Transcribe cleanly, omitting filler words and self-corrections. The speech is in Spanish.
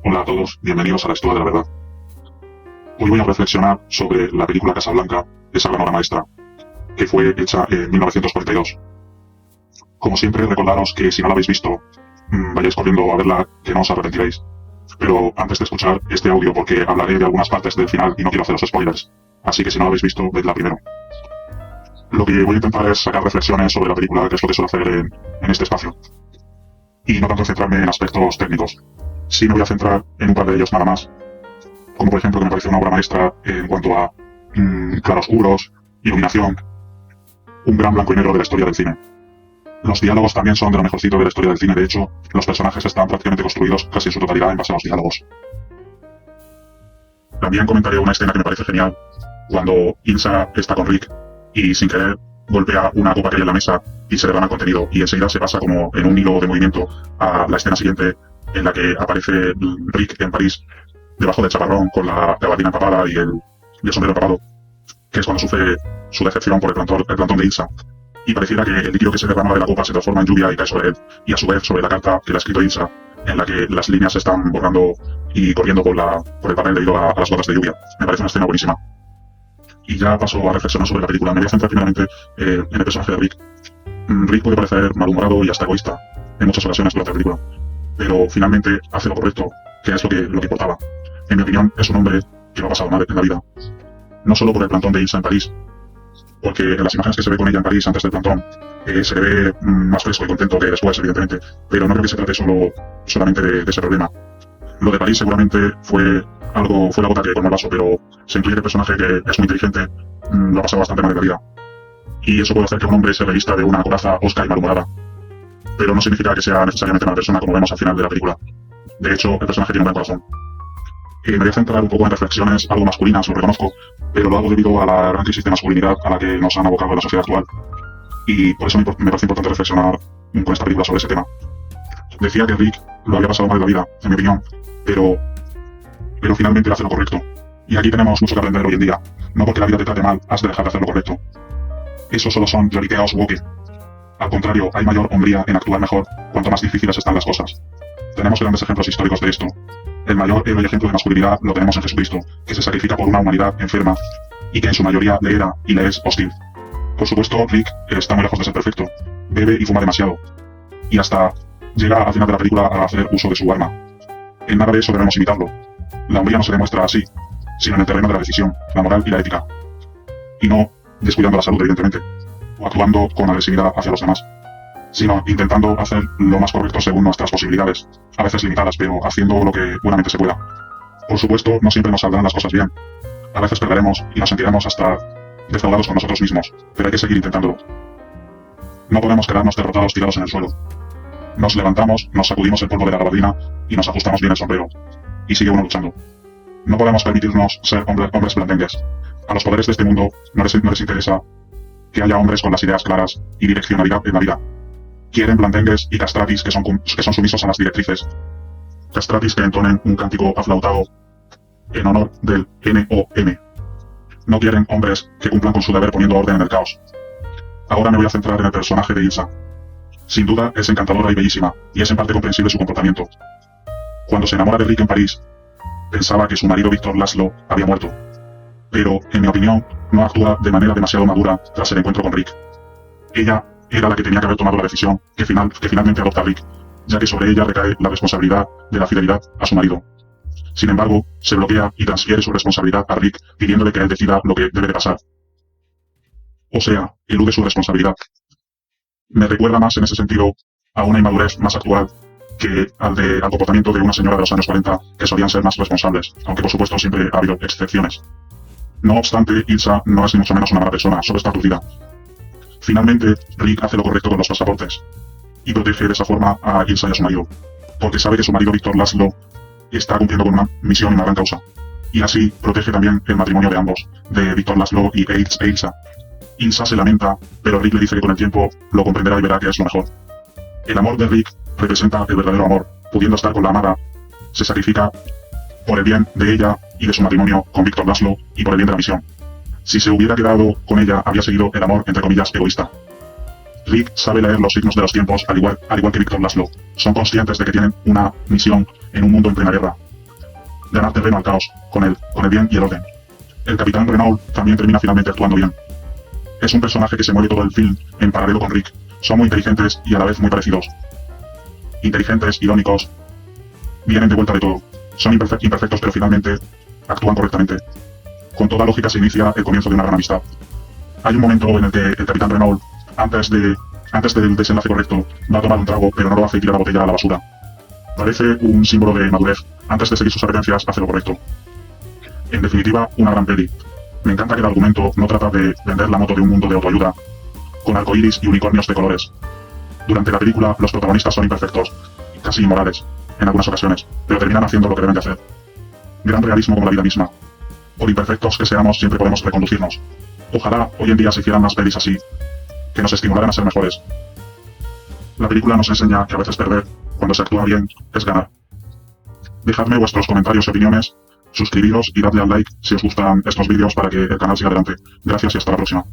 Hola a todos, bienvenidos a la Historia de la Verdad. Hoy voy a reflexionar sobre la película Casablanca, esa gran obra maestra, que fue hecha en 1942. Como siempre, recordaros que si no la habéis visto, vayáis corriendo a verla, que no os arrepentiréis. Pero antes de escuchar este audio, porque hablaré de algunas partes del final y no quiero haceros spoilers, así que si no la habéis visto, vedla primero. Lo que voy a intentar es sacar reflexiones sobre la película, que es lo que suelo hacer en este espacio. Y no tanto centrarme en aspectos técnicos. Sí me voy a centrar en un par de ellos nada más, como por ejemplo que me pareció una obra maestra en cuanto a claroscuros, iluminación, un gran blanco y negro de la historia del cine. Los diálogos también son de lo mejorcito de la historia del cine, de hecho, los personajes están prácticamente construidos casi en su totalidad en base a los diálogos. También comentaré una escena que me parece genial, cuando Ilsa está con Rick y sin querer golpea una copa que hay en la mesa y se derrama el contenido, y enseguida se pasa como en un hilo de movimiento a la escena siguiente en la que aparece Rick en París debajo del chaparrón con la gabardina empapada y el sombrero empapado, que es cuando sufre su decepción por el plantón de Ilsa. Y pareciera que el líquido que se derrama de la copa se transforma en lluvia y cae sobre él, y a su vez sobre la carta que le ha escrito Ilsa, en la que las líneas se están borrando y corriendo por el papel debido a las gotas de lluvia. Me parece una escena buenísima. Y ya paso a reflexionar sobre la película. Me voy a centrar primeramente en el personaje de Rick. Rick puede parecer malhumorado y hasta egoísta en muchas ocasiones durante la película, pero finalmente hace lo correcto, que es lo que importaba. En mi opinión, es un hombre que lo ha pasado mal en la vida. No solo por el plantón de Ilsa en París, porque en las imágenes que se ve con ella en París antes del plantón, se le ve más fresco y contento que después, evidentemente, pero no creo que se trate solamente de ese problema. Lo de París seguramente fue la gota que colmó el vaso, pero se intuye que el personaje, que es muy inteligente, lo ha pasado bastante mal en la vida. Y eso puede hacer que un hombre se revista de una coraza osca y malhumorada, pero no significa que sea necesariamente mala persona, como vemos al final de la película. De hecho, el personaje tiene un buen corazón. Me voy a centrar un poco en reflexiones algo masculinas, lo reconozco, pero lo hago debido a la gran crisis de masculinidad a la que nos han abocado en la sociedad actual. Y por eso me parece importante reflexionar con esta película sobre ese tema. Decía que Rick lo había pasado mal en la vida, en mi opinión, pero finalmente hace lo correcto. Y aquí tenemos mucho que aprender hoy en día. No porque la vida te trate mal, has de dejar de hacer lo correcto. Eso solo son lloriqueos walking. Al contrario, hay mayor hombría en actuar mejor cuanto más difíciles están las cosas. Tenemos grandes ejemplos históricos de esto. El mayor héroe y ejemplo de masculinidad lo tenemos en Jesucristo, que se sacrifica por una humanidad enferma y que en su mayoría le era y le es hostil. Por supuesto, Rick está muy lejos de ser perfecto, bebe y fuma demasiado, y hasta llega al final de la película a hacer uso de su arma. En nada de eso debemos imitarlo. La hombría no se demuestra así, sino en el terreno de la decisión, la moral y la ética. Y no descuidando la salud, evidentemente, o actuando con agresividad hacia los demás, sino intentando hacer lo más correcto según nuestras posibilidades, a veces limitadas, pero haciendo lo que buenamente se pueda. Por supuesto, no siempre nos saldrán las cosas bien. A veces perderemos y nos sentiremos hasta defraudados con nosotros mismos, pero hay que seguir intentándolo. No podemos quedarnos derrotados tirados en el suelo. Nos levantamos, nos sacudimos el polvo de la gabardina y nos ajustamos bien el sombrero. Y sigue uno luchando. No podemos permitirnos ser hombres blandengues. A los poderes de este mundo no les interesa que haya hombres con las ideas claras y direccionalidad en la vida. Quieren blandengues y castratis que son sumisos a las directrices. Castratis que entonen un cántico aflautado en honor del NOM. No quieren hombres que cumplan con su deber poniendo orden en el caos. Ahora me voy a centrar en el personaje de Ilsa. Sin duda es encantadora y bellísima, y es en parte comprensible su comportamiento. Cuando se enamora de Rick en París, pensaba que su marido Víctor Laszlo había muerto. Pero, en mi opinión, no actúa de manera demasiado madura tras el encuentro con Rick. Ella era la que tenía que haber tomado la decisión que finalmente adopta Rick, ya que sobre ella recae la responsabilidad de la fidelidad a su marido. Sin embargo, se bloquea y transfiere su responsabilidad a Rick, pidiéndole que él decida lo que debe de pasar. O sea, elude su responsabilidad. Me recuerda más en ese sentido a una inmadurez más actual que al comportamiento de una señora de los años 40 que solían ser más responsables, aunque por supuesto siempre ha habido excepciones. No obstante, Ilsa no es ni mucho menos una mala persona, solo está aturdida. Finalmente, Rick hace lo correcto con los pasaportes y protege de esa forma a Ilsa y a su marido, porque sabe que su marido Víctor Laszlo está cumpliendo con una misión y una gran causa, y así protege también el matrimonio de ambos, de Víctor Laszlo y Ilsa. Ilsa se lamenta, pero Rick le dice que con el tiempo lo comprenderá y verá que es lo mejor. El amor de Rick representa el verdadero amor, pudiendo estar con la amada, se sacrifica por el bien de ella y de su matrimonio con Víctor Laszlo y por el bien de la misión. Si se hubiera quedado con ella, habría seguido el amor, entre comillas, egoísta. Rick sabe leer los signos de los tiempos, al igual que Víctor Laszlo. Son conscientes de que tienen una misión en un mundo en plena guerra, ganar terreno al caos, con el bien y el orden. El Capitán Renault también termina finalmente actuando bien. Es un personaje que se mueve todo el film en paralelo con Rick. Son muy inteligentes y a la vez muy parecidos. Inteligentes, irónicos, vienen de vuelta de todo. Son imperfectos pero finalmente actúan correctamente. Con toda lógica se inicia el comienzo de una gran amistad. Hay un momento en el que el Capitán Renault, antes del desenlace correcto, va a tomar un trago, pero no lo hace y tira la botella a la basura. Parece un símbolo de madurez. Antes de seguir sus advertencias, hace lo correcto. En definitiva, una gran peli. Me encanta que el argumento no trata de vender la moto de un mundo de autoayuda, con arcoíris y unicornios de colores. Durante la película, los protagonistas son imperfectos, casi inmorales, en algunas ocasiones, pero terminan haciendo lo que deben de hacer. Gran realismo como la vida misma. Por imperfectos que seamos, siempre podemos reconducirnos. Ojalá hoy en día se hicieran más pelis así, que nos estimularan a ser mejores. La película nos enseña que a veces perder, cuando se actúa bien, es ganar. Dejadme vuestros comentarios y opiniones, suscribiros y dadle al like si os gustan estos vídeos para que el canal siga adelante. Gracias y hasta la próxima.